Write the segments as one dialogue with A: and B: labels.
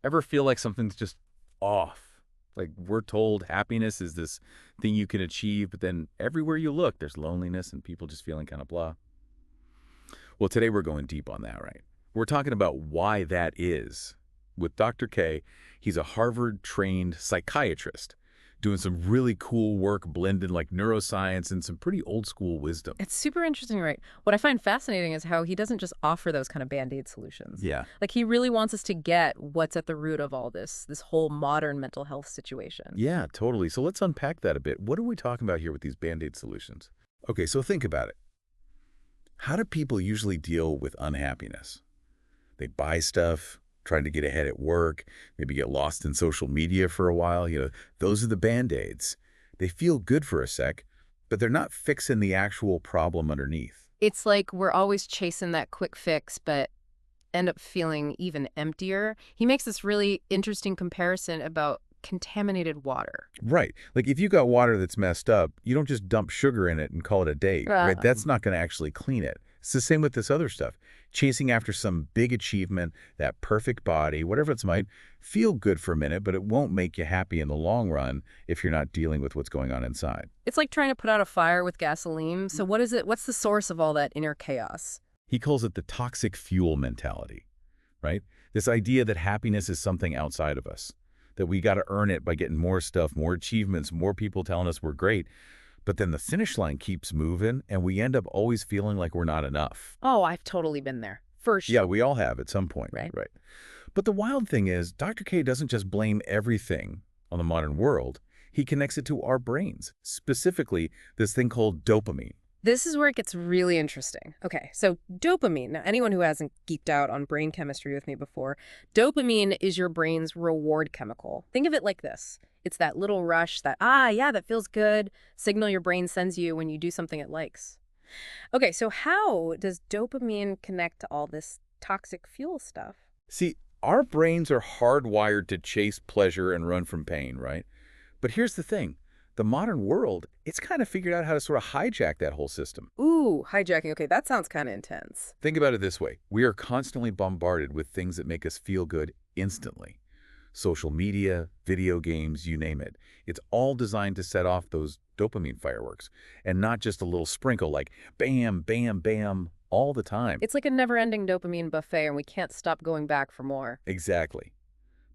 A: Ever feel like something's just off? Like we're told happiness is this thing you can achieve, but then everywhere you look, there's loneliness and people just feeling kind of blah. Well, today we're going deep on that, right? We're talking about why that is. With Dr. K, he's a Harvard-trained psychiatrist doing some really cool work blending like neuroscience and some pretty old school wisdom.
B: It's super interesting, right? What I find fascinating is how he doesn't just offer those kind of Band-Aid solutions.
A: Yeah.
B: Like he really wants us to get what's at the root of all this whole modern mental health situation.
A: Yeah, totally. So let's unpack that a bit. What are we talking about here with these Band-Aid solutions? Okay, so think about it. How do people usually deal with unhappiness? They buy stuff, trying to get ahead at work, maybe get lost in social media for a while. Those are the Band-Aids. They feel good for a sec, but they're not fixing the actual problem underneath.
B: It's like we're always chasing that quick fix, but end up feeling even emptier. He makes this really interesting comparison about contaminated water.
A: Right. Like if you got water that's messed up, you don't just dump sugar in it and call it a day, right? That's not going to actually clean it. It's the same with this other stuff. Chasing after some big achievement, that perfect body, whatever it might feel good for a minute, but it won't make you happy in the long run if you're not dealing with what's going on inside.
B: It's like trying to put out a fire with gasoline. So what is it? What's the source of all that inner chaos?
A: He calls it the toxic fuel mentality, right? This idea that happiness is something outside of us, that we got to earn it by getting more stuff, more achievements, more people telling us we're great. But then the finish line keeps moving, and we end up always feeling like we're not enough.
B: Oh, I've totally been there. For sure.
A: Yeah, we all have at some point.
B: Right.
A: Right. But the wild thing is, Dr. K doesn't just blame everything on the modern world. He connects it to our brains, specifically this thing called dopamine.
B: This is where it gets really interesting. Okay, so dopamine. Now, anyone who hasn't geeked out on brain chemistry with me before, dopamine is your brain's reward chemical. Think of it like this. It's that little rush, that feels good signal your brain sends you when you do something it likes. Okay, so how does dopamine connect to all this toxic fuel stuff?
A: See, our brains are hardwired to chase pleasure and run from pain, right? But here's the thing. The modern world, it's kind of figured out how to sort of hijack that whole system.
B: Ooh, hijacking. Okay, that sounds kind of intense.
A: Think about it this way. We are constantly bombarded with things that make us feel good instantly. Social media, video games, you name it. It's all designed to set off those dopamine fireworks, and not just a little sprinkle like bam, bam, bam all the time.
B: It's like a never-ending dopamine buffet, and we can't stop going back for more.
A: Exactly.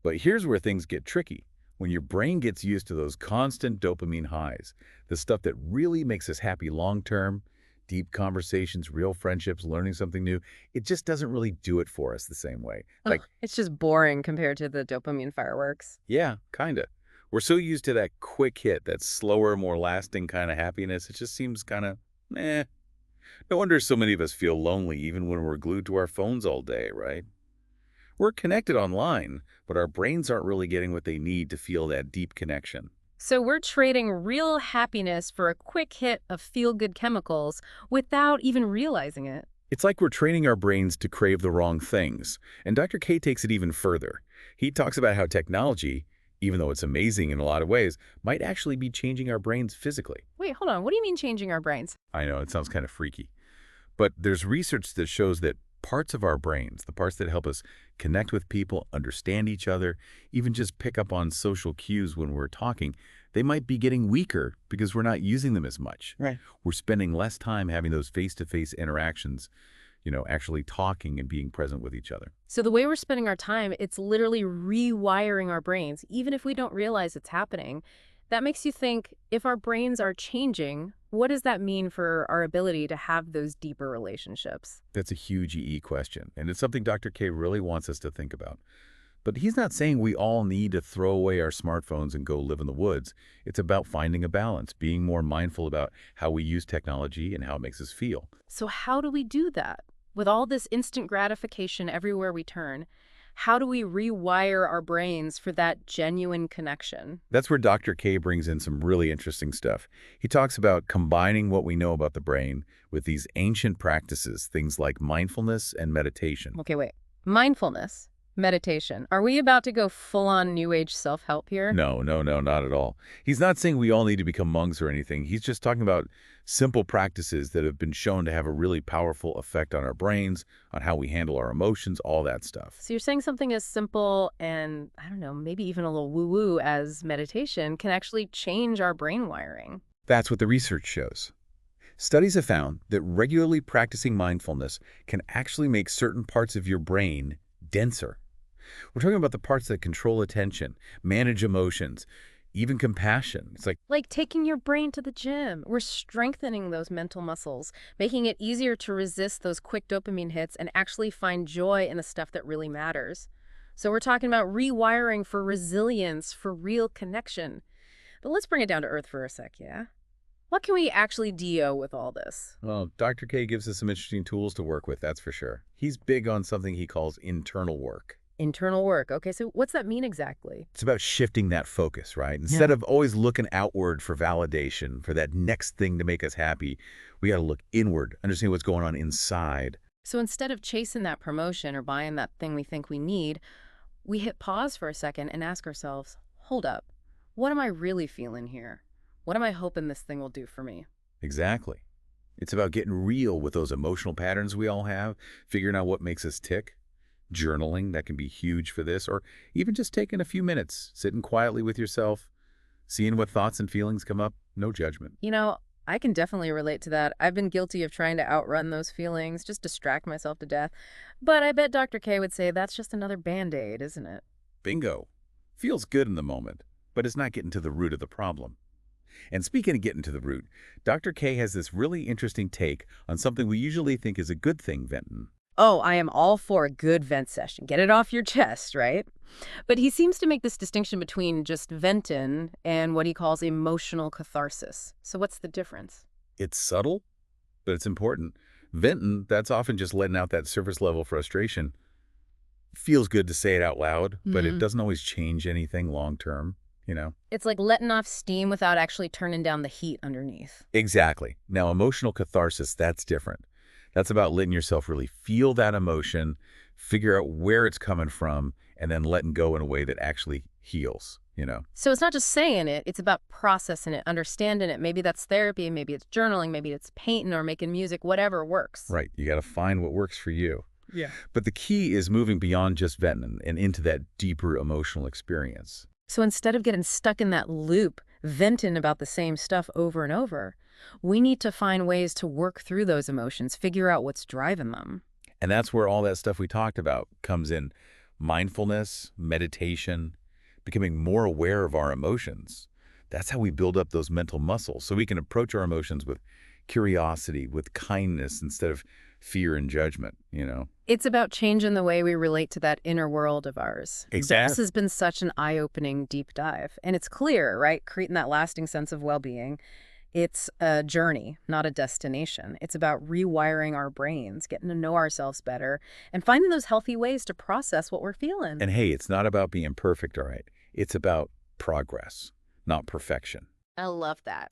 A: But here's where things get tricky. When your brain gets used to those constant dopamine highs, the stuff that really makes us happy long-term, deep conversations, real friendships, learning something new, it just doesn't really do it for us the same way. Like,
B: Ugh, it's just boring compared to the dopamine fireworks.
A: yeah, kinda. We're so used to that quick hit, that slower, more lasting kind of happiness, it just seems kind of, eh. No wonder so many of us feel lonely even when we're glued to our phones all day, right? We're connected online, but our brains aren't really getting what they need to feel that deep connection.
B: So we're trading real happiness for a quick hit of feel-good chemicals without even realizing it.
A: It's like we're training our brains to crave the wrong things. And Dr. K takes it even further. He talks about how technology, even though it's amazing in a lot of ways, might actually be changing our brains physically.
B: Wait, hold on. What do you mean changing our brains?
A: I know, it sounds kind of freaky. But there's research that shows that parts of our brains, the parts that help us connect with people, understand each other, even just pick up on social cues when we're talking, they might be getting weaker because we're not using them as much.
B: Right.
A: We're spending less time having those face-to-face interactions, actually talking and being present with each other.
B: So the way we're spending our time, it's literally rewiring our brains, even if we don't realize it's happening. That makes you think, if our brains are changing, what does that mean for our ability to have those deeper relationships?
A: That's a huge EE question, and it's something Dr. K really wants us to think about. But he's not saying we all need to throw away our smartphones and go live in the woods. It's about finding a balance, being more mindful about how we use technology and how it makes us feel.
B: So how do we do that? With all this instant gratification everywhere we turn, how do we rewire our brains for that genuine connection?
A: That's where Dr. K brings in some really interesting stuff. He talks about combining what we know about the brain with these ancient practices, things like mindfulness and meditation.
B: Okay, wait. Mindfulness. Meditation. Are we about to go full-on New Age self-help here?
A: No, no, no, not at all. He's not saying we all need to become monks or anything. He's just talking about simple practices that have been shown to have a really powerful effect on our brains, on how we handle our emotions, all that stuff.
B: So you're saying something as simple and, I don't know, maybe even a little woo-woo as meditation can actually change our brain wiring.
A: That's what the research shows. Studies have found that regularly practicing mindfulness can actually make certain parts of your brain denser. We're talking about the parts that control attention, manage emotions, even compassion. It's like,
B: Like taking your brain to the gym. We're strengthening those mental muscles, making it easier to resist those quick dopamine hits and actually find joy in the stuff that really matters. So we're talking about rewiring for resilience, for real connection. But let's bring it down to earth for a sec, yeah? What can we actually do with all this?
A: well, Dr. K gives us some interesting tools to work with, that's for sure. He's big on something he calls internal work.
B: Internal work. Okay, so what's that mean exactly?
A: It's about shifting that focus, right? Instead of always looking outward for validation, for that next thing to make us happy, we got to look inward, understand what's going on inside.
B: So instead of chasing that promotion or buying that thing we think we need, we hit pause for a second and ask ourselves, hold up, what am I really feeling here? What am I hoping this thing will do for me?
A: Exactly. It's about getting real with those emotional patterns we all have, figuring out what makes us tick. Journaling, that can be huge for this, or even just taking a few minutes, sitting quietly with yourself, seeing what thoughts and feelings come up, no judgment.
B: You know, I can definitely relate to that. I've been guilty of trying to outrun those feelings, just distract myself to death. But I bet Dr. K would say that's just another Band-Aid, isn't it?
A: Bingo. Feels good in the moment, but it's not getting to the root of the problem. And speaking of getting to the root, Dr. K has this really interesting take on something we usually think is a good thing, Venton.
B: Oh, I am all for a good vent session. Get it off your chest, right? But he seems to make this distinction between just venting and what he calls emotional catharsis. So what's the difference?
A: It's subtle, but it's important. Venton, that's often just letting out that surface level frustration. Feels good to say it out loud, but it
B: Hmm.
A: doesn't always change anything long term, you know?
B: It's like letting off steam without actually turning down the heat underneath.
A: Exactly. Now, emotional catharsis, that's different. That's about letting yourself really feel that emotion, figure out where it's coming from, and then letting go in a way that actually heals, you know?
B: So it's not just saying it, it's about processing it, understanding it. Maybe that's therapy, maybe it's journaling, maybe it's painting or making music, whatever works.
A: Right. You got to find what works for you.
B: Yeah.
A: But the key is moving beyond just venting and into that deeper emotional experience.
B: So instead of getting stuck in that loop, venting about the same stuff over and over, we need to find ways to work through those emotions, figure out what's driving them.
A: And that's where all that stuff we talked about comes in: mindfulness, meditation, becoming more aware of our emotions. That's how we build up those mental muscles so we can approach our emotions with curiosity, with kindness instead of fear and judgment, you know?
B: It's about changing the way we relate to that inner world of ours. This has been such an eye-opening deep dive. And it's clear, right? Creating that lasting sense of well-being. It's a journey, not a destination. It's about rewiring our brains, getting to know ourselves better, and finding those healthy ways to process what we're feeling.
A: And hey, it's not about being perfect, all right? It's about progress, not perfection.
B: I love that.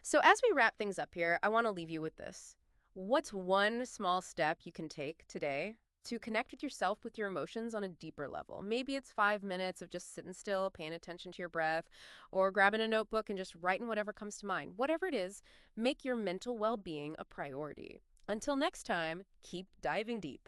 B: So as we wrap things up here, I want to leave you with this. What's one small step you can take today to connect with yourself, with your emotions on a deeper level? Maybe it's 5 minutes of just sitting still, paying attention to your breath, or grabbing a notebook and just writing whatever comes to mind. Whatever it is, make your mental well-being a priority. Until next time, keep diving deep.